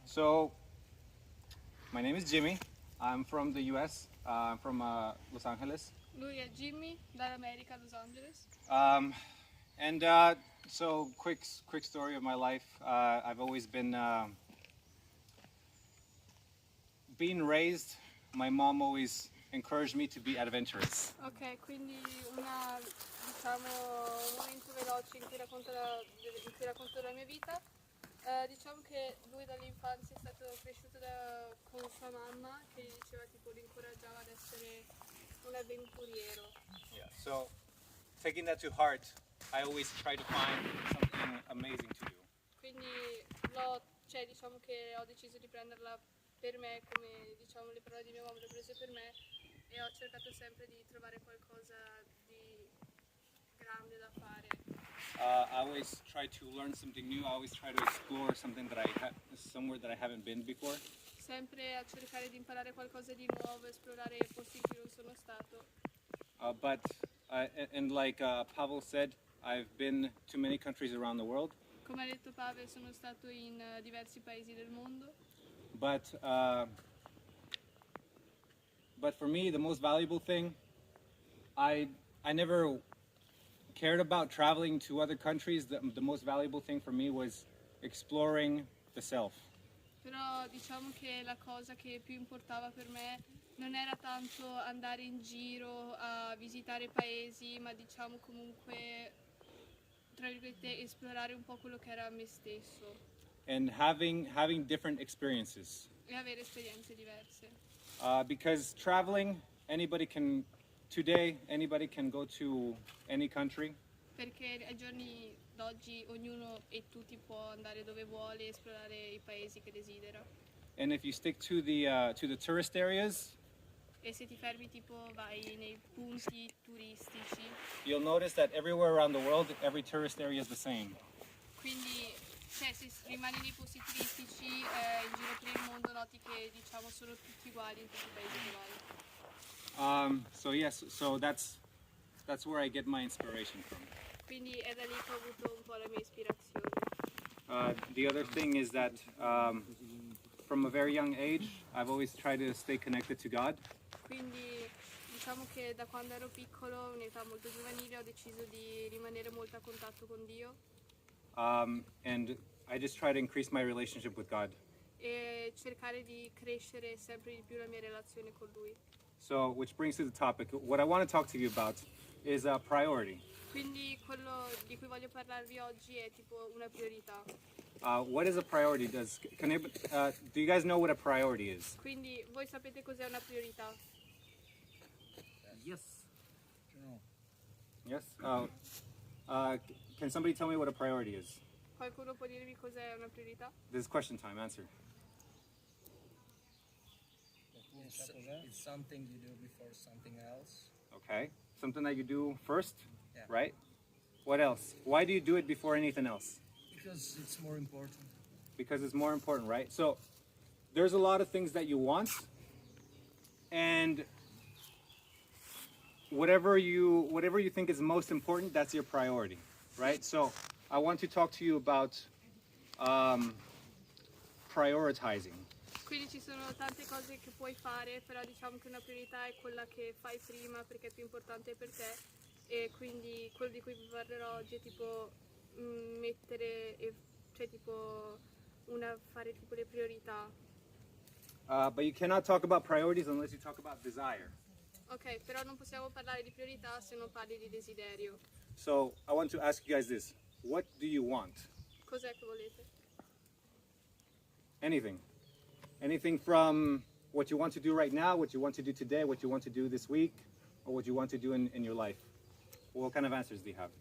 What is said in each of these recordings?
So, my name is Jimmy. I'm from the US. I'm from Los Angeles. Lui è Jimmy dall'America, Los Angeles. And so, quick story of my life. I've always been being raised. My mom always encouraged me to be adventurous. Ok, quindi un momento veloce in cui racconto la mia vita. Diciamo che lui dall'infanzia è stato cresciuto con sua mamma che gli diceva tipo lo incoraggiava ad essere un avventuriero. Yeah. So, taking that to heart, I always try to find something amazing to do. Quindi diciamo che ho deciso di prenderla per me, come diciamo le parole di mia mamma le ho prese per me e ho cercato sempre di trovare qualcosa di grande da fare. I always try to learn something new. I always try to explore something that somewhere that I haven't been before. Sempre a cercare di imparare qualcosa di nuovo, esplorare posti in cui non sono stato. But like Pavel said, I've been to many countries around the world. Come ha detto Pavel, sono stato in diversi paesi del mondo. But for me, the most valuable thing, I never cared about traveling to other countries. The most valuable thing for me was exploring the self. Però diciamo che la cosa che più importava per me non era tanto andare in giro a visitare paesi, ma diciamo comunque, tra virgolette, esplorare un po' quello che era me stesso. And having different experiences. E avere esperienze diverse. Because traveling, anybody can go to any country. Perché ai giorni d'oggi ognuno e tutti può andare dove vuole e esplorare i paesi che desidera. And if you stick to the tourist areas, E se ti fermi tipo vai nei punti turistici, you'll notice that everywhere around the world, every tourist area is the same. quindi se rimani nei posti turistici in giro per il mondo noti che diciamo sono tutti uguali in tutti i paesi che vai. So that's where I get my inspiration from. Quindi è da lì che ho avuto un po' la mia ispirazione. The other thing is that from a very young age, I've always tried to stay connected to God. Quindi diciamo che da quando ero piccolo, un'età molto giovanile, ho deciso di rimanere molto a contatto con Dio. And I just try to increase my relationship with God. E cercare di crescere sempre di più la mia relazione con Lui. So, which brings to the topic. What I want to talk to you about is a priority. Quindi quello di cui voglio parlarvi oggi è tipo una priorità. What is a priority? Do you guys know what a priority is? Quindi voi sapete cos'è una priorità? Yes. Yes. Can somebody tell me what a priority is? Qualcuno può dirvi cos'è una priorità? This is question time. Answer. It's something you do before something else. Okay. Something that you do first, Yeah. right? What else? Why do you do it before anything else? Because it's more important. Because it's more important, right? So there's a lot of things that you want, and whatever you think is most important, that's your priority, right? So I want to talk to you about prioritizing. Quindi ci sono tante cose che puoi fare, però diciamo che una priorità è quella che fai prima perché è più importante per te, e quindi quello di cui vi parlerò oggi è tipo fare tipo le priorità. But you cannot talk about priorities unless you talk about desire. Ok, però non possiamo parlare di priorità se non parli di desiderio. So I want to ask you guys this. What do you want? Cos'è che volete? Anything. Anything from what you want to do right now, what you want to do today, what you want to do this week, or what you want to do in your life. What kind of answers do you have?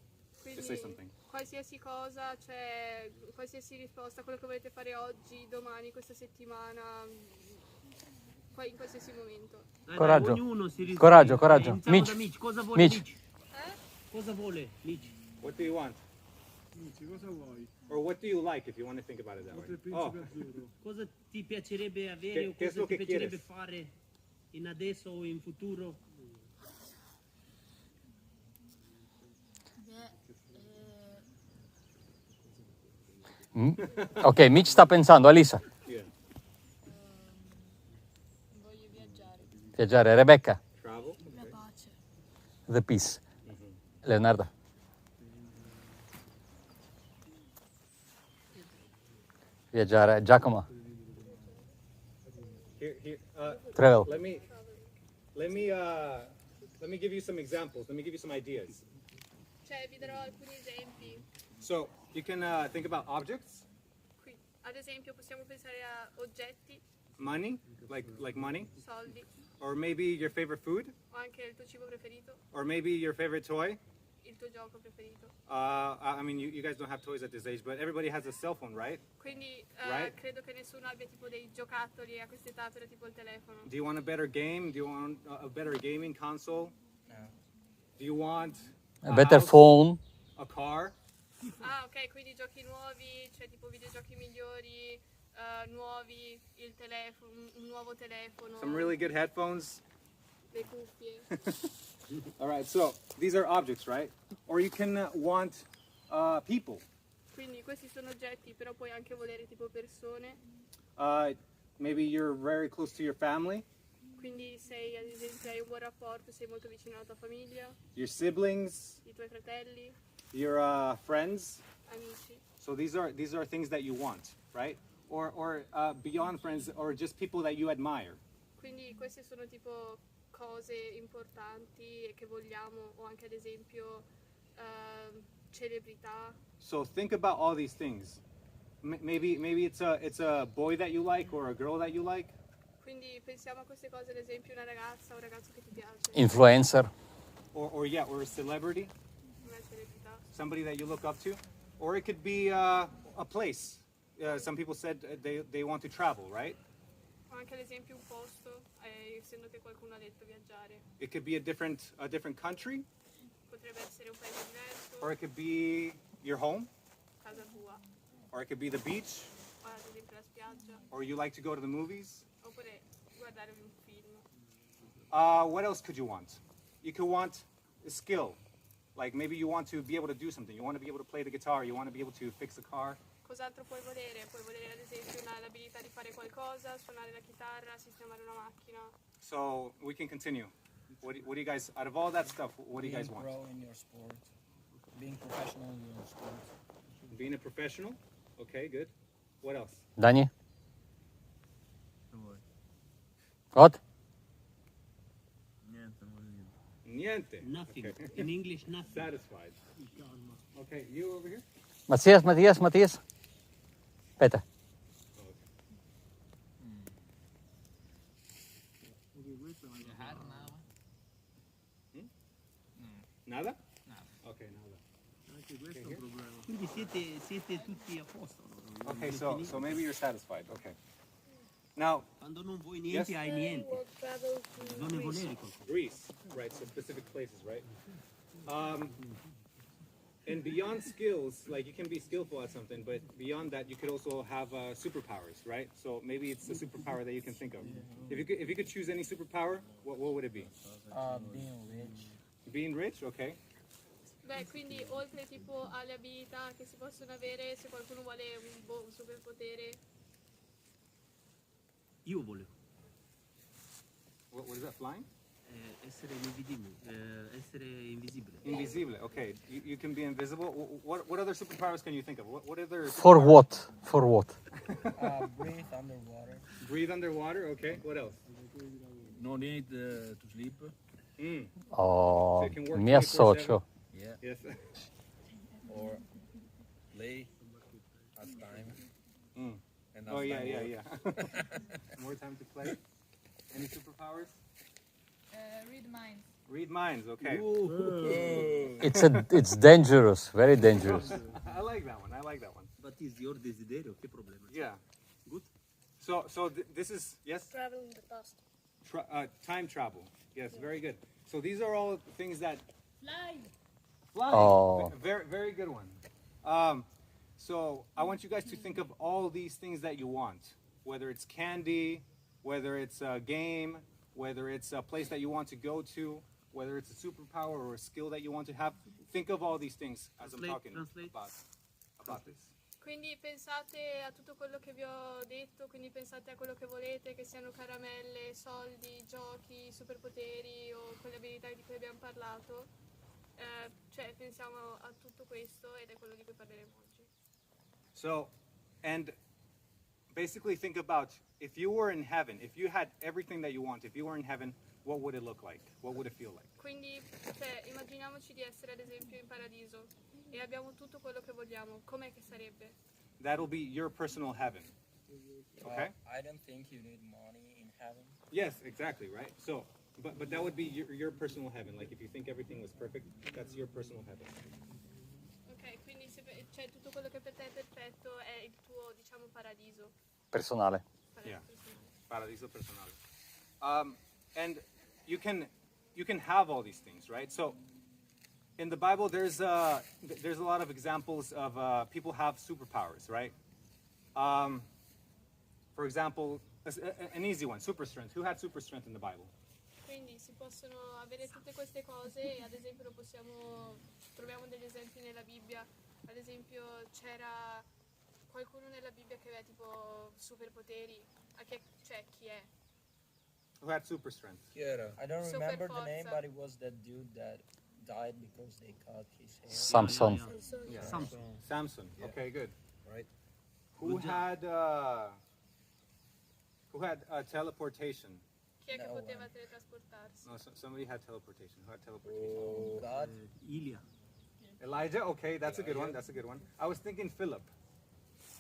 Quindi Just say something. qualsiasi cosa, cioè qualsiasi risposta, quello che volete fare oggi, domani, questa settimana, in qualsiasi momento. Coraggio. Ognuno si risveglia. Coraggio, coraggio. Iniziamo Mitch. da Mitch. Cosa vuole Mitch. Mitch? Cosa vuole Mitch? What do you want? Cosa vuoi? Or what do you like if you want to think about it that way? Il Oh, principe Arturo. Cosa ti piacerebbe avere o Che cosa lo ti che piacerebbe quieres? fare in adesso o in futuro? Ok, Mitch sta pensando, Alisa. yeah. Viaggiare. Rebecca. Travel. La Okay. pace. The peace. Leonardo. Viaggiare. Giacomo. Here. Travel. Let me give you some examples. Let me give you some ideas. Cioè, vi darò alcuni esempi. So you can think about objects, Qui, ad esempio, possiamo pensare a oggetti, money, like money, soldi, or maybe your favorite food, o anche il tuo cibo preferito, or maybe your favorite toy. il tuo gioco preferito. I mean, you guys don't have toys at this age, but everybody has a cell phone, right? Quindi Right. credo che nessuno abbia tipo dei giocattoli a quest'età, però tipo il telefono. Do you want a better game? Do you want a better gaming console? No. Do you want A better house, phone. a car? Ah, ok, quindi giochi nuovi, cioè tipo videogiochi migliori, nuovi, il telefono, un nuovo telefono, Some really good headphones? le cuffie. All right, so these are objects, right? Or you can want people. Quindi questi sono oggetti, però puoi anche volere tipo persone. Maybe you're very close to your family, Quindi sei, ad esempio, hai un buon rapporto, sei molto vicino alla tua famiglia, your siblings, i tuoi fratelli, your friends. amici. So these are things that you want, right? Or beyond friends, or just people that you admire. Quindi queste sono tipo cose importanti e che vogliamo, o anche ad esempio celebrità. So think about all these things. Maybe it's a boy that you like or a girl that you like. Quindi pensiamo a queste cose, ad esempio una ragazza o un ragazzo che ti piace, Influencer. Or a celebrity, una celebrità. somebody that you look up to, or it could be a place. Some people said they want to travel, right? O anche ad esempio un posto, essendo che qualcuno ha detto viaggiare. It could be a different country, Potrebbe essere un paese diverso, or it could be your home, casa tua, or it could be the beach, o ad esempio la spiaggia, or you like to go to the movies. oppure guardare un film. What else could you want? You could want a skill, like maybe you want to be able to do something. You want to be able to play the guitar. You want to be able to fix a car. Cos'altro puoi volere? Puoi volere ad esempio l'abilità di fare qualcosa, suonare la chitarra, sistemare una macchina. So we can continue. What do you guys, out of all that stuff, what do you guys Being want? pro in your sport. Being professional in your sport. Being a professional? Okay, good. What else? Dani? What? Niente. Nothing. Okay. In English, nothing. Satisfied. Okay, you over here? Mattias. Aspetta. Nada? Okay, nada. Anche questo è un problema. Quindi siete tutti a posto. no? Okay, so maybe you're satisfied. Okay. Now, Quando non vuoi niente, Yes. hai niente. Will travel to Bisogna Greece. volere qualcosa. Greece, right? So specific places, right? And beyond skills, like you can be skillful at something, but beyond that, you could also have superpowers, right? So maybe it's the superpower that you can think of. If you could choose any superpower, what would it be? Being rich. Being rich, okay. Beh, quindi oltre tipo alle abilità che si possono avere, se qualcuno vuole un superpotere, Io volevo What is that? Flying? essere invisibile. Invisible. Okay. You can be invisible. What other superpowers can you think of? What other? For superpowers? what? For what? Breathe underwater. Breathe underwater. Okay. What else? No need to sleep. Mm. Oh, So you can work mi 24/7. associo. Yeah. Yes. Or play at time. Mm. And Oh yeah, after yeah, work. yeah. More time to play. Any superpowers? read minds. Read minds. Okay. It's dangerous, very dangerous. I like that one. I like that one. But is your desiderio, che problema? c'è? Yeah. Good. So this is yes. Travel in the past. Time travel. Yes, very good. So these are all things that Fly! fly. Oh. Very good one. So I want you guys to think of all these things that you want, whether it's candy, whether it's a game, whether it's a place that you want to go to, whether it's a superpower or a skill that you want to have. Think of all these things as I'm Translate, talking translate. about this. Quindi pensate a tutto quello che vi ho detto, quindi pensate a quello che volete, che siano caramelle, soldi, giochi, superpoteri o quelle abilità di cui abbiamo parlato. Cioè pensiamo a tutto questo ed è quello di cui parleremo oggi. So, and basically think about if you were in heaven, if you had everything that you want, if you were in heaven, what would it look like? What would it feel like? Quindi cioè, immaginiamoci di essere ad esempio in paradiso e abbiamo tutto quello che vogliamo, com'è che sarebbe? That'll be your personal heaven. Okay? I don't think you need money in heaven. Yes, exactly, right? So, but that would be your personal heaven. Like if you think everything was perfect, that's your personal heaven. Ok, quindi cioè, tutto quello che per te è perfetto è il tuo, diciamo, paradiso. Personale. Yeah. personale. Paradiso personale. And you can have all these things, right? So in the Bible, there's a lot of examples of people have superpowers, right? For example, an easy one, super strength. Who had super strength in the Bible? Quindi si possono avere tutte queste cose e ad esempio troviamo degli esempi nella Bibbia. Ad esempio c'era qualcuno nella Bibbia che aveva tipo superpoteri. Cioè chi è? Who had super strength? Chi era? I don't Super remember the name, forza. but it was that dude that died because they cut his hair. Samson. Yeah. Samson. Samson. Yeah. Okay, good. Right? Who Good job. had teleportation? Chi è che No poteva one. teletrasportarsi? No, somebody had teleportation. Who had teleportation? God. Ilia. Elijah. Okay, that's a good one. That's a good one. I was thinking Philip.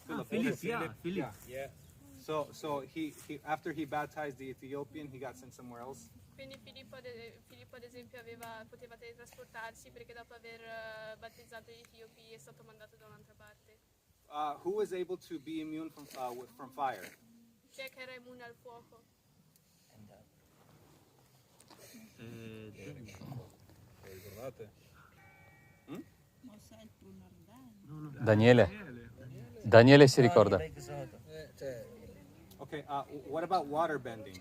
Philip, Philip, yeah, Philip. Yeah. Yeah. So he after he baptized the Ethiopian, he got sent somewhere else. Quindi Filippo ad esempio poteva teletrasportarsi perché dopo aver battezzato gli etiopi è stato mandato da un'altra parte. Who was able to be immune from fire? Chi è che era immune al fuoco? And Lo ricordate? Daniele. Daniele si ricorda. cioè, Okay. What about water bending?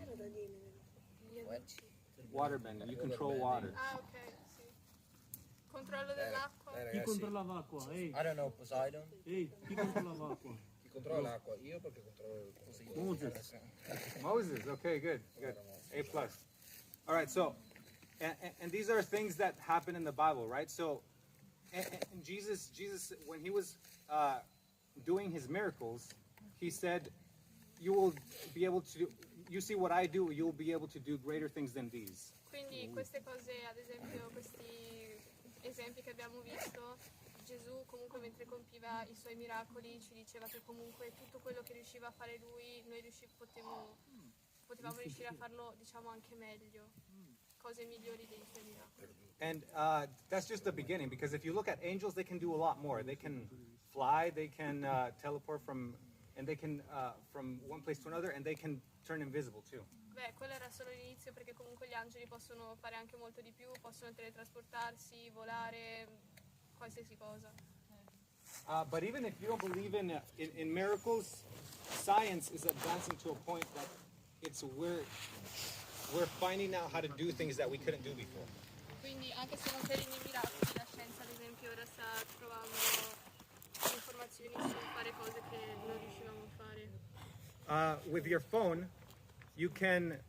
what? Water bending. You control water. Ah, ok, sì. Controllo dell'acqua. Chi Ragazzi, controllava l'acqua? Ehi, I don't know, Poseidon. chi controllava l'acqua? chi controlla l'acqua? Io perché controllo il Moses. Moses. Okay, good. A plus. All right. So, and these are things that happen in the Bible, right? So, and Jesus, when he was doing his miracles, he said, "You will be able to. You see what I do. You will be able to do greater things than these." Quindi queste cose, ad esempio, questi esempi che abbiamo visto, Gesù comunque mentre compiva i suoi miracoli ci diceva che comunque tutto quello che riusciva a fare lui, noi potevamo riuscire a farlo, diciamo, anche meglio, cose migliori dei suoi miracoli. And that's just the beginning, because if you look at angels, they can do a lot more. They can fly, they can teleport from one place to another, and they can turn invisible too. Beh, quello era solo l'inizio perché comunque gli angeli possono fare anche molto di più, possono teletrasportarsi, volare, qualsiasi cosa. But even if you don't believe in miracles, science is advancing to a point that we're finding out how to do things that we couldn't do before. Quindi anche se non credi nei miracoli, la scienza ad esempio ora sta trovando informazioni su fare cose che non riuscivamo a fare. With your phone, you can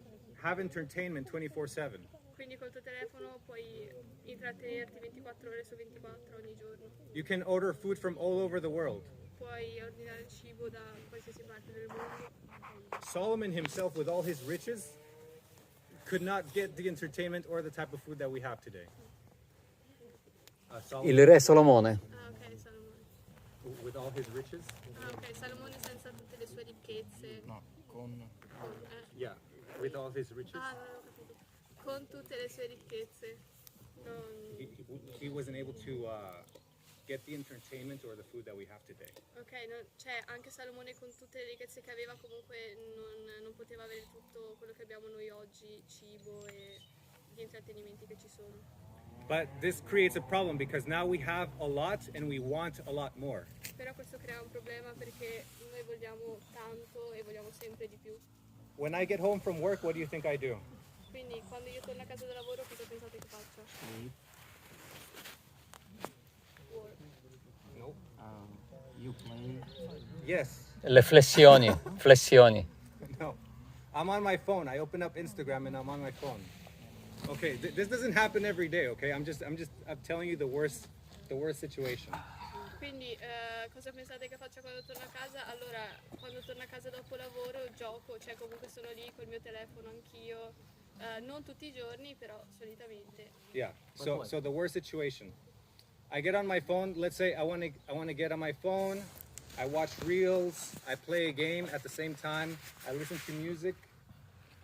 have entertainment 24/7. Quindi col tuo telefono puoi intrattenerti 24 ore su 24 ogni giorno. You can order food from all over the world. Puoi ordinare il cibo da qualsiasi parte del mondo. Solomon himself, with all his riches, could not get the entertainment or the type of food that we have today. Solomon, Il re Solomone. Ah, ok, Salomone. with all his riches, Ah, ok, Salomone senza tutte le sue ricchezze. No, con yeah, with all his riches, Ah, non ho capito. Con tutte le sue ricchezze. Non... he wasn't able to get the entertainment or the food that we have today. Ok, cioè anche Salomone con tutte le ricchezze che aveva comunque non poteva avere tutto quello che abbiamo noi oggi, cibo e gli intrattenimenti che ci sono. But this creates a problem because now we have a lot and we want a lot more. Però questo crea un problema perché noi vogliamo tanto e vogliamo sempre di più. When I get home from work, what do you think I do? Quindi quando io torno a casa da lavoro cosa pensate che faccia? Work. Nope. You play. Yes. Le flessioni, flessioni. No. I'm on my phone. I open up Instagram and I'm on my phone. Okay, this doesn't happen every day, okay? I'm telling you the worst situation. Quindi cosa pensate che faccia quando torno a casa? Allora, quando torno a casa dopo lavoro gioco, cioè comunque sono lì col mio telefono anch'io. Non tutti i giorni, però solitamente. Yeah. So the worst situation. I get on my phone. Let's say I want to get on my phone. I watch reels. I play a game at the same time. I listen to music.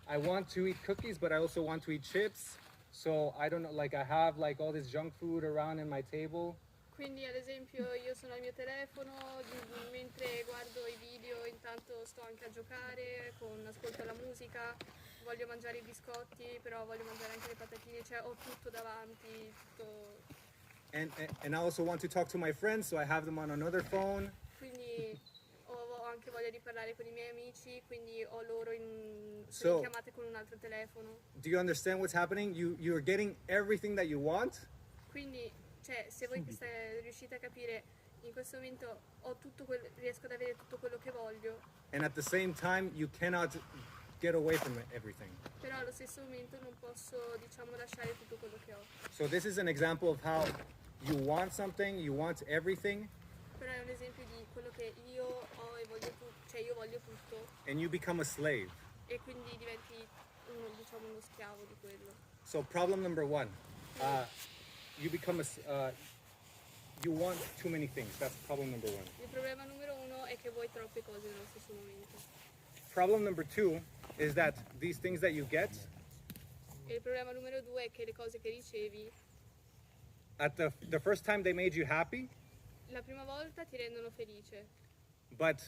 I want to eat cookies, but I also want to eat chips. So I don't know. Like I have like all this junk food around in my table. Quindi ad esempio io sono al mio telefono, mentre guardo i video intanto sto anche a giocare, ascolto la musica, voglio mangiare i biscotti, però voglio mangiare anche le patatine, cioè ho tutto davanti, tutto. And I also want to talk to my friends, so I have them on another phone. Quindi ho anche voglia di parlare con i miei amici, quindi ho loro in So- chiamate con un altro telefono. Do you understand what's happening? You're getting everything that you want, Quindi, cioè, se voi riuscite a capire, in questo momento riesco ad avere tutto quello che voglio, and at the same time you cannot get away from everything. però allo stesso momento non posso, diciamo, lasciare tutto quello che ho. So this is an example of how you want something, you want everything, Però è un esempio di quello che io ho e voglio tutto, cioè io voglio tutto and you become a slave. e quindi diventi diciamo uno schiavo di quello. So problem number one, you become you want too many things. That's problem number one. Il problema numero uno è che vuoi troppe cose nello stesso momento. Problem number two is that these things that you get E il problema numero due è che le cose che ricevi at the first time they made you happy, la prima volta ti rendono felice, but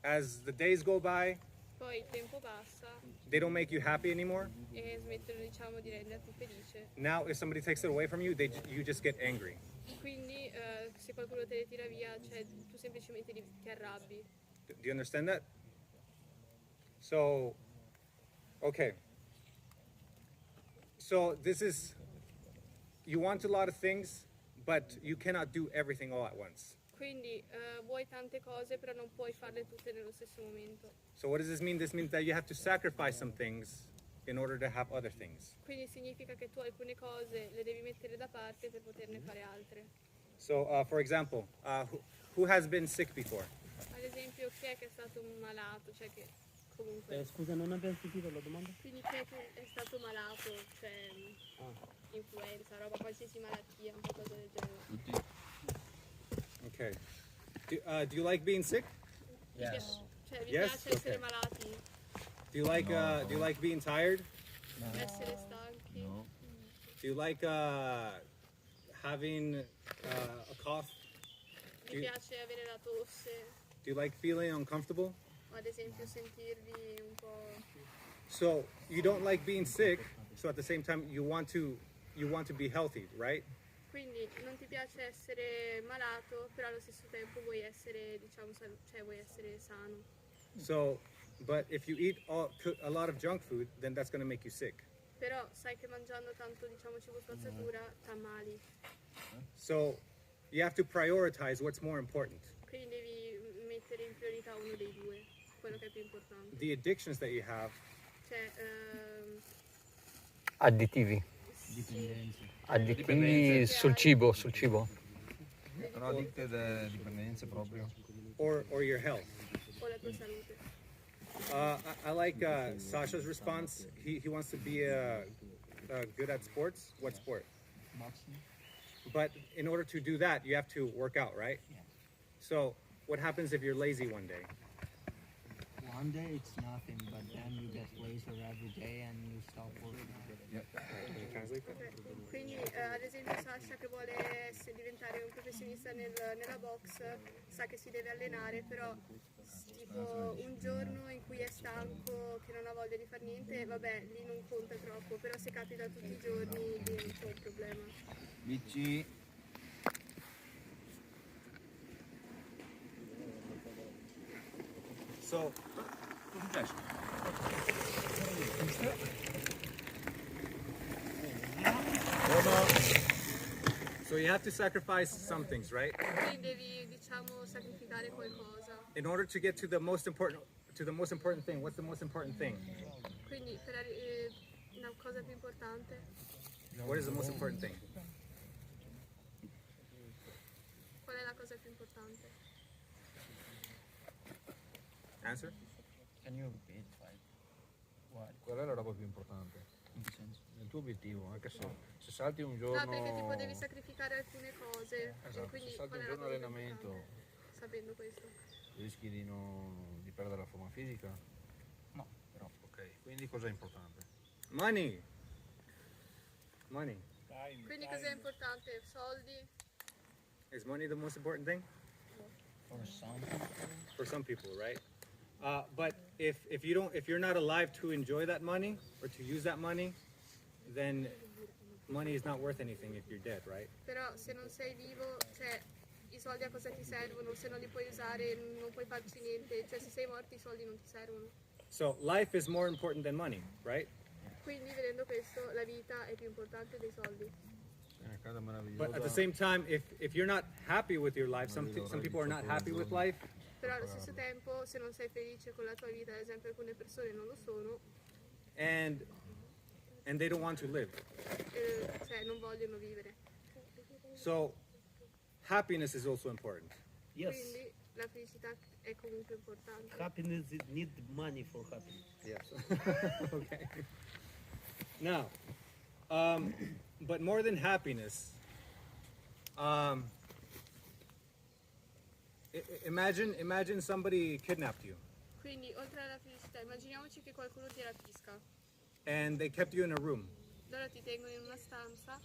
as the days go by, poi il tempo passa they don't make you happy anymore. e smettono, diciamo, di renderti felice. Now if somebody takes it away from you, you just get angry. Quindi se qualcuno te le tira via, cioè tu semplicemente ti arrabbi. Do you understand that? So, okay. So this is, you want a lot of things, but you cannot do everything all at once. Quindi vuoi tante cose, però non puoi farle tutte nello stesso momento. So what does this mean? This means that you have to sacrifice some things in order to have other things. Quindi significa che tu alcune cose le devi mettere da parte per poterne fare altre. So, for example, who has been sick before? Ad esempio, chi è che è stato malato, cioè che comunque. Scusa, non abbiamo sentito la domanda? Quindi chi è che è stato malato, cioè influenza, roba, qualsiasi malattia, un qualcosa del genere. Okay. Do you like being sick? Yes. Cioè vi Yes? piace essere Ok. malati, Do you like being tired? essere stanchi, Do you like having a cough? vi piace avere la tosse, Do you like feeling uncomfortable? o ad esempio sentirvi un po'. So you don't like being sick. So at the same time, you want to be healthy, right? Quindi non ti piace essere malato, però allo stesso tempo vuoi essere, diciamo, cioè vuoi essere sano. So, but if you eat a lot of junk food, then that's going to make you sick. Però sai che mangiando tanto, diciamo, cibo spazzatura t'ammali. So you have to prioritize what's more important. Quindi devi mettere in priorità uno dei due, quello che è più importante. The addictions that you have, Cioè, Additivi. sì, Additivi sul cibo, sul cibo. Però addicted dipendenze proprio. or your health. o la tua salute. I like Sasha's response. He wants to be good at sports. What sport? Boxing. But in order to do that, you have to work out, right? So what happens if you're lazy one day? One day it's nothing, but then you get lazier every day and you stop working. Can you translate that? Ok, quindi ad esempio Sasha che vuole diventare un professionista nella box sa che si deve allenare, però tipo un giorno in cui è stanco, che non ha voglia di fare niente, vabbè, lì non conta troppo, però se capita tutti i giorni diventa un problema. BC. So So you have to sacrifice some things, right? Quindi devi, diciamo, sacrificare qualcosa. In order to get to the most important thing. What's the most important thing? Quindi una cosa più importante. What is the most important thing? Qual è la cosa più importante? Answer? Can you repeat like what? Qual è la roba più importante? In che senso? Il tuo obiettivo, anche se salti un No, giorno. perché tipo devi sacrificare alcune cose. Esatto, E quindi se salti qual un è la giorno cosa più allenamento, importante? Sapendo questo. rischi di perdere la forma fisica. No, però. Ok, quindi cosa è importante? Money. Money. Quindi cos'è importante? Soldi? Is money the most important thing? For some, For some people, right? But if you're not alive to enjoy that money or to use that money, then money is not worth anything if you're dead, right? Però se non sei vivo, cioè i soldi a cosa ti servono? Se non li puoi usare non puoi farci niente, cioè se sei morto i soldi non ti servono. So life is more important than money, right? Quindi vedendo questo la vita è più importante dei soldi. È una casa meravigliosa. But at the same time, if you're not happy with your life, some people are not happy with life, Però allo stesso tempo se non sei felice con la tua vita, ad esempio alcune persone non lo sono, and they don't want to live. cioè non vogliono vivere. So happiness is also important. Yes. Quindi la felicità è comunque importante. Happiness need money for happiness. Yes. Okay. Now, but more than happiness, imagine somebody kidnapped you Quindi oltre alla felicità, immaginiamoci che qualcuno ti rapisca. and they kept you in a room Loro ti tengono in una stanza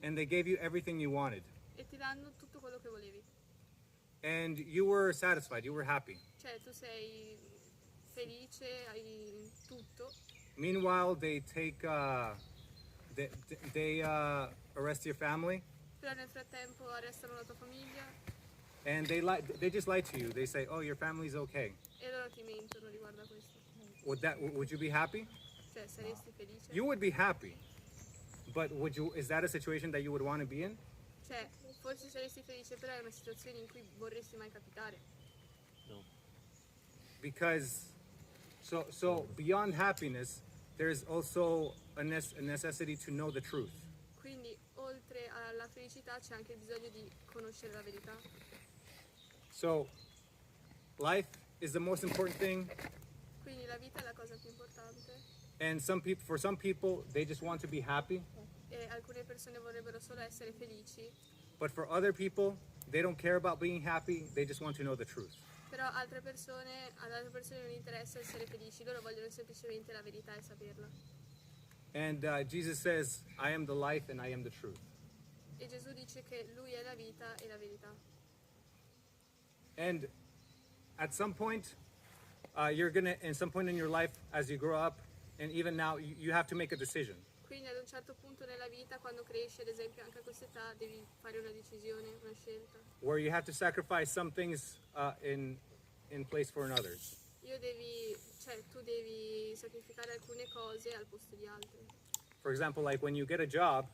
and they gave you everything you wanted e ti danno tutto quello che volevi. and you were satisfied, you were happy. Cioè tu sei felice, hai tutto. Meanwhile, they take they arrest your family Però nel frattempo arrestano la tua famiglia and they just lie to you. They say, "Oh, your family's okay." e loro ti mentono riguardo a questo. Would you be happy? Cioè saresti felice? You would be happy. But is that a situation that you would want to be in? Cioè forse saresti felice, però è una situazione in cui vorresti mai capitare. Because so beyond happiness, there's also a necessity to know the truth. Quindi oltre alla felicità c'è anche il bisogno di conoscere la verità. So life is the most important thing, Quindi la vita è la cosa più importante and for some people they just want to be happy, e alcune persone vorrebbero solo essere felici, but for other people they don't care about being happy, they just want to know the truth. però ad altre persone non interessa essere felici, loro vogliono semplicemente la verità e saperla. And Jesus says, "I am the life and I am the truth." E Gesù dice che lui è la vita e la verità. And at some point, in some point in your life, as you grow up, and even now, you have to make a decision. Quindi ad un certo punto nella vita, quando cresci, ad esempio anche a questa età, devi fare una decisione, una scelta. Where you have to sacrifice some things in place for others. Tu devi sacrificare alcune cose al posto di altre. For example, like when you get a job,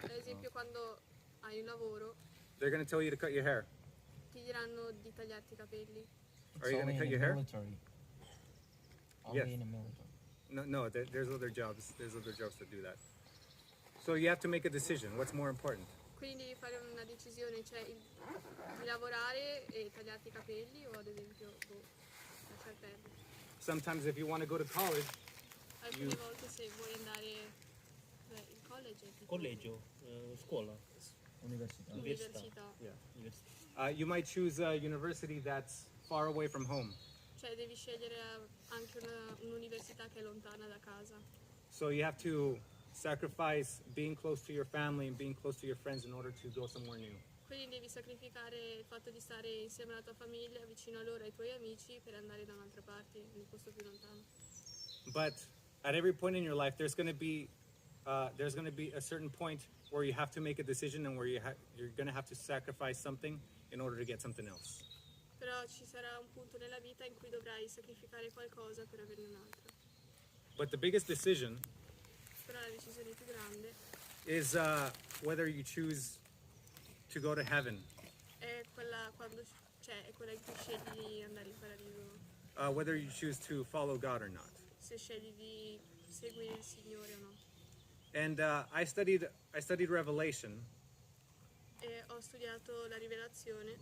Ad esempio quando hai un lavoro, they're going to tell you to cut your hair. ti diranno di tagliarti i capelli. Are you It's going to only cut in your the hair? military. Only Yes. in the military. No, there's other jobs. There's other jobs that do that. So you have to make a decision. What's more important? Quindi devi fare una decisione, cioè di lavorare e tagliarti i capelli o ad esempio lasciar perdere. Sometimes if you want to go to college, Alcune volte se vuoi andare in college, è tipo Collegio, scuola, Università. università, università. you might choose a university that's far away from home. cioè devi scegliere anche un'università che è lontana da casa. So you have to sacrifice being close to your family and being close to your friends in order to go somewhere new. Quindi devi sacrificare il fatto di stare insieme alla tua famiglia, vicino a loro, ai tuoi amici, per andare da un'altra parte, in un posto più lontano. But at every point in your life, there's going to be a certain point where you have to make a decision and where you're going to have to sacrifice something in order to get something else. Però ci sarà un punto nella vita in cui dovrai sacrificare qualcosa per averne un'altra. But the biggest decision Però la decisione più grande is whether you choose to go to heaven, è quella è quella in cui scegli di andare in paradiso, whether you choose to follow God or not. se scegli di seguire il Signore o no. And I studied Revelation E ho studiato la Rivelazione,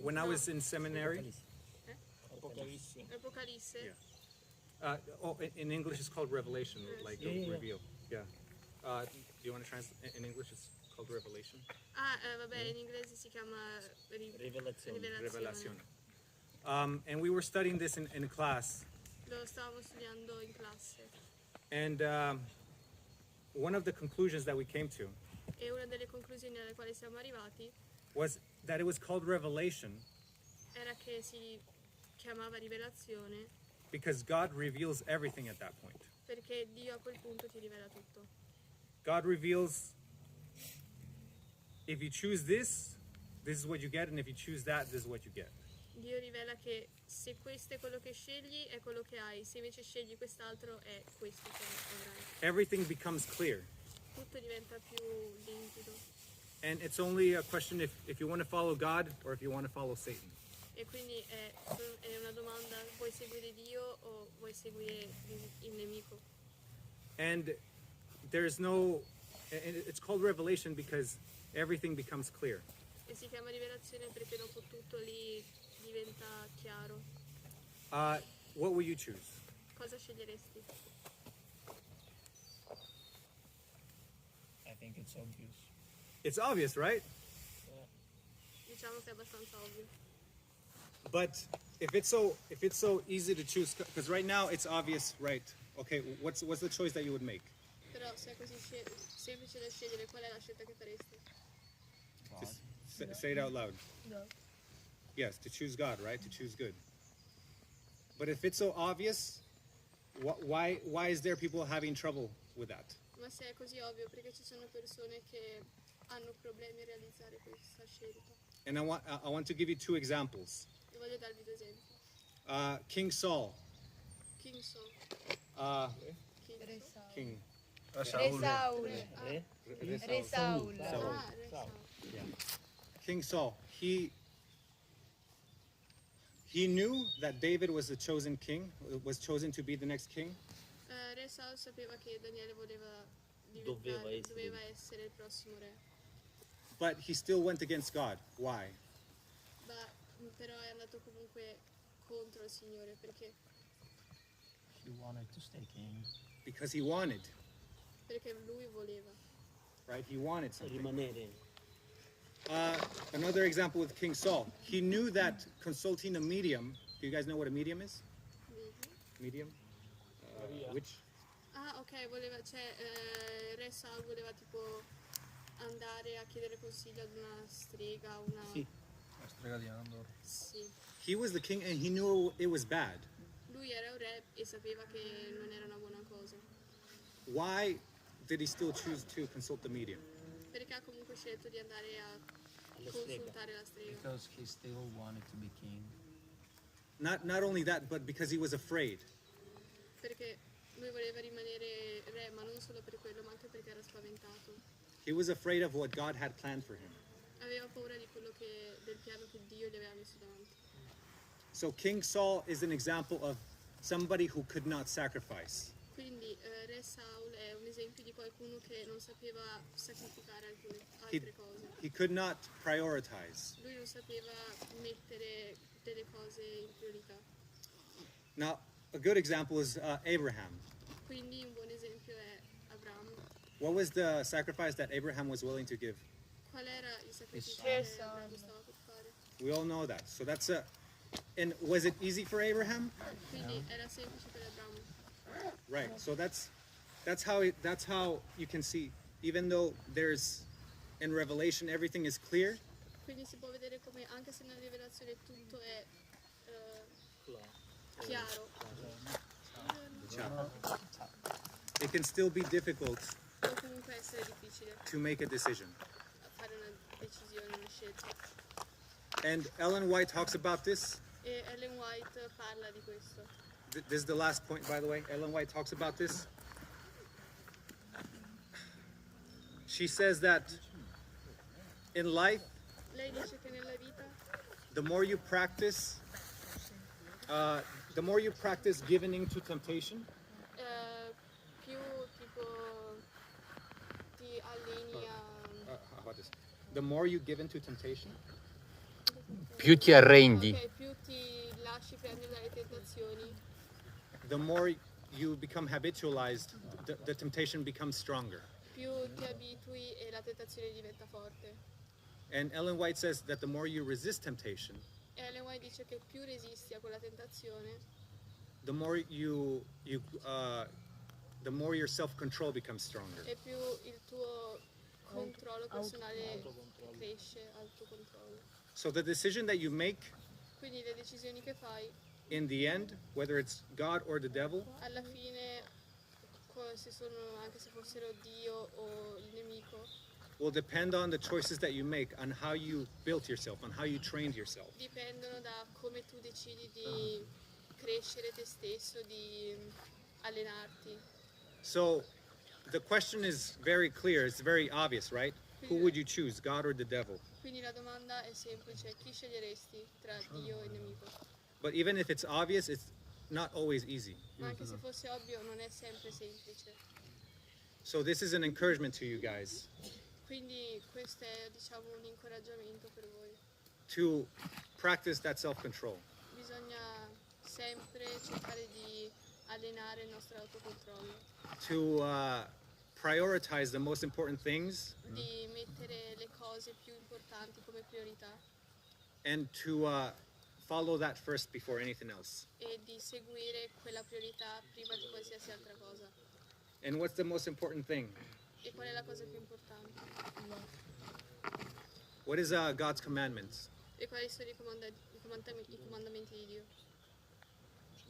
when I was in seminary. Apocalisse, In English it's called Revelation, like Yeah. reveal. Yeah. Do you want to translate? In English it's called Revelation. vabbè, in inglese si chiama Rivelazione. Revelación. And we were studying this in class. Lo stavamo studiando in classe And one of the conclusions that we came to e una delle conclusioni alle quali siamo arrivati was that it was called Revelation era che si chiamava Rivelazione because God reveals everything at that point. perché Dio a quel punto ti rivela tutto. God reveals, if you choose this is what you get, and if you choose that, this is what you get. Dio rivela che se questo è quello che scegli è quello che hai, se invece scegli quest'altro è questo che avrai. Everything becomes clear. Tutto diventa più limpido And it's only a question if you want to follow God or if you want to follow Satan. e quindi è una domanda: vuoi seguire Dio o vuoi seguire il nemico? And there's no, and it's called Revelation because everything becomes clear. E si chiama Rivelazione perché dopo tutto lì diventa chiaro. What will you choose? Cosa sceglieresti? I think it's obvious. It's obvious, right? Diciamo che è abbastanza ovvio. But if it's so easy to choose, because right now it's obvious, right? Okay, what's the choice that you would make? Però se è così semplice da scegliere, qual è la scelta che faresti? Just say it out loud. No. Yes, to choose God, right? To choose good. But if it's so obvious, why is there people having trouble with that? Ma se è così ovvio, perché ci sono persone che hanno problemi a realizzare questa scelta? And I want to give you two examples. E voglio darvi due esempi. King Saul. King Saul. King. Re Saul. Re Saul. Re Saul. King Saul. He knew that David was the chosen king, was chosen to be the next king. Re Saul sapeva che Daniele Doveva essere il prossimo re. But he still went against God. Why? Però è andato comunque contro il Signore perché He wanted to stay king. Because he wanted, lui voleva. right? He wanted something. Rimanere. Another example with King Saul. He knew that consulting a medium. Do you guys know what a medium is? Medium? Which? Ok, Re Saul voleva tipo andare a chiedere consiglio ad una strega, una... Sì. La strega di Andor. Sì. He was the king and he knew it was bad. Lui era un re e sapeva che non era una buona cosa. Why did he still choose to consult the medium? Perché ha comunque scelto di andare a consultare la strega. Because he still wanted to be king. Not only that, but because he was afraid. Perché lui voleva rimanere re, ma non solo per quello, ma anche perché era spaventato. He was afraid of what God had planned for him. Aveva paura di del piano che Dio gli aveva messo davanti. So King Saul is an example of somebody who could not sacrifice. Quindi Re Saul è un esempio di qualcuno che non sapeva sacrificare He, altre cose. he could not prioritize. Lui non sapeva mettere delle cose in priorità. Now, a good example is Abraham. Quindi un buon esempio è Abramo. What was the sacrifice that Abraham was willing to give? Qual era il sacrificio Che che son. Abramo stava per fare? We all know that. So that's a. And was it easy for Abraham? Quindi era semplice per Abramo. Right. So that's how you can see. Even though there's in Revelation everything is clear, Quindi si può vedere come anche se nella rivelazione tutto è chiaro, it can still be difficult può comunque essere difficile to make a decision. fare una decisione, una scelta. And Ellen White talks about this. E Ellen White parla di questo. This is the last point, by the way. Ellen White talks about this. She says that in life, Lei dice che nella vita the more you practice giving in to temptation, più tipo ti alleni a... how about this? The more you give into temptation, Più ti arrendi, Ok, più ti lasci prendere dalle tentazioni, the more you become habitualized, the temptation becomes stronger. più ti abitui e la tentazione diventa forte. And Ellen White says that the more you resist temptation, E Ellen White dice che più resisti a quella tentazione, the more your self-control becomes stronger. e più il tuo controllo personale cresce, autocontrollo. So the decision that you make Quindi le decisioni che fai, in the end, whether it's God or the devil, alla fine, se sono, anche se fossero Dio o il nemico, will depend on the choices that you make, on how you built yourself, on how you trained yourself. dipendono da come tu decidi di crescere te stesso, di allenarti. So the question is very clear, it's very obvious, right? Who would you choose, God or the devil? Quindi la domanda è semplice, chi sceglieresti tra Dio e il nemico? But even if it's obvious, it's not always easy. Ma anche se fosse ovvio non è sempre semplice. So this is an encouragement to you guys Quindi questo è, diciamo, un incoraggiamento per voi. to practice that self-control. Bisogna sempre cercare di allenare il nostro autocontrollo, To prioritize the most important things di mettere le cose più importanti come priorità and to follow that first before anything else. e di seguire quella priorità prima di qualsiasi altra cosa. And what's the most important thing? E qual è la cosa più importante? What is God's commandments? E quali sono i comandamenti di Dio?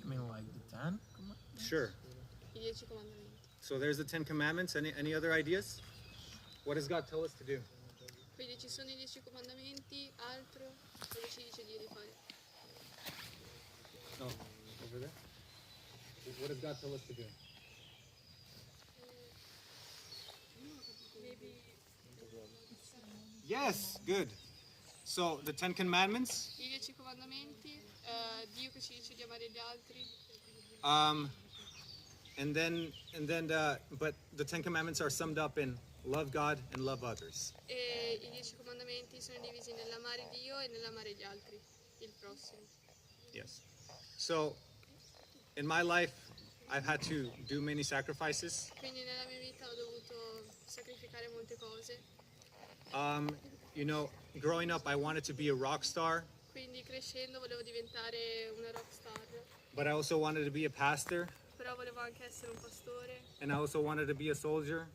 I mean, like the 10? Sure. I 10 comandamenti. So there's the 10 commandments. Any other ideas? What does God tell us to do? Quindi ci sono i 10 comandamenti, altro cosa ci dice Dio di fare? No, over there. What does God tell us to do? Maybe Yes, good. So the 10 commandments. i 10 comandamenti, Dio che ci dice di amare gli altri, But the 10 commandments are summed up in love God and love others. e i 10 comandamenti sono divisi nell'amare Dio e nell'amare gli altri, il prossimo. Yes. So, in my life, I've had to do many sacrifices. Quindi nella mia vita ho dovuto sacrificare molte cose, You know, growing up, I wanted to be a rock star, quindi crescendo volevo diventare una rockstar, but I also wanted to be a pastor, però volevo anche essere un pastore and I also wanted to be a soldier,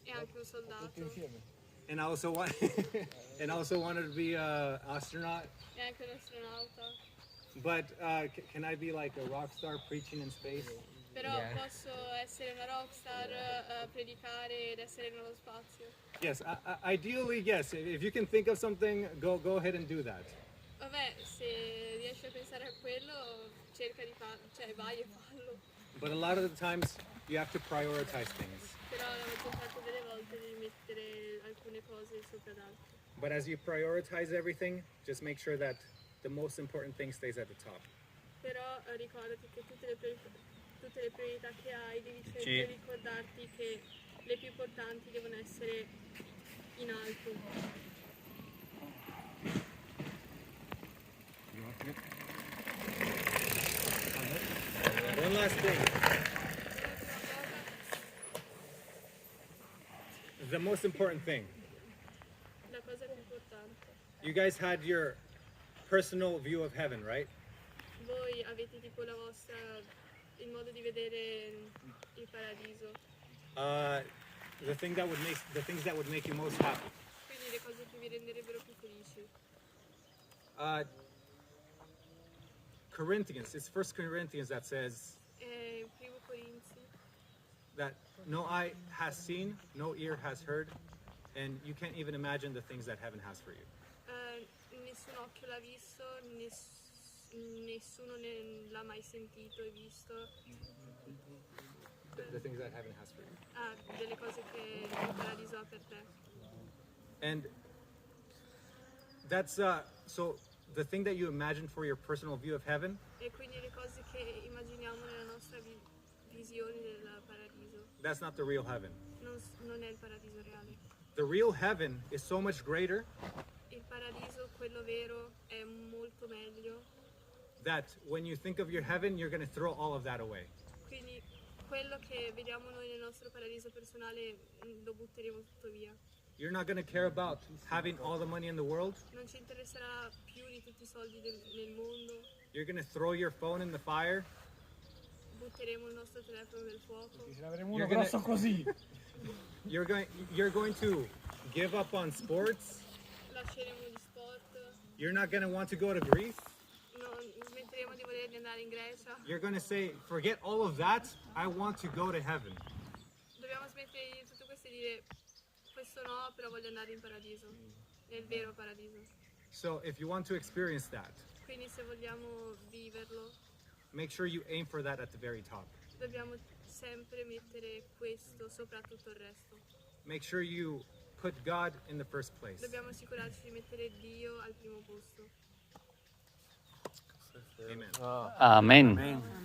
e anche un soldato and I also want, and I also wanted to be a astronaut. e anche un astronauta. But can I be like a rock star preaching in space? Però posso essere una rockstar, predicare ed essere nello spazio. Yes, ideally, yes. If you can think of something, go ahead and do that. Vabbè, se riesci a pensare a quello, cerca di farlo, cioè vai e fallo. But a lot of the times, you have to prioritize things. Però la maggior parte delle volte devi mettere alcune cose sopra ad altre. But as you prioritize everything, just make sure that the most important thing stays at the top. Però ricordati che tutte le priorità che hai devi sempre ricordarti che le più importanti devono essere in alto. One last thing. The most important thing. La cosa più importante. You guys had your personal view of heaven, right? Voi avete tipo il modo di vedere il paradiso. The things that would make you most happy. Quindi le cose che vi renderebbero più felici. Corinthians, it's 1 Corinthians that says Primo Corinzi that no eye has seen, no ear has heard, and you can't even imagine the things that heaven has for you. nessun occhio l'ha visto, nessuno l'ha mai sentito e visto. The things that heaven has for you. Delle cose che il paradiso ha per te. And That's so the thing that you imagine for your personal view of heaven, E quindi le cose che immaginiamo nella nostra visione del paradiso that's not the real heaven. non è il paradiso reale. The real heaven is so much greater Il paradiso, quello vero, è molto meglio. that when you think of your heaven, you're going to throw all of that away. Quindi quello che vediamo noi nel nostro paradiso personale lo butteremo tutto via. You're not going to care about having all the money in the world. Non ci interesserà più di tutti i soldi nel mondo. You're going to throw your phone in the fire. Butteremo il nostro telefono nel fuoco. Ce ne avremo You're uno grosso così. You're going to give up on sports. Lasceremo gli sport. You're not going to want to go to Greece. Non smetteremo di voler andare in Grecia. You're going to say, forget all of that. I want to go to heaven. Dobbiamo smettere di tutto questo e dire questo no, però voglio andare in paradiso, nel vero paradiso. So if you want to experience that, Quindi se vogliamo viverlo, make sure you aim for that at the very top. dobbiamo sempre mettere questo sopra tutto il resto. Make sure you put God in the first place. Dobbiamo assicurarci di mettere Dio al primo posto. Amen. Amen.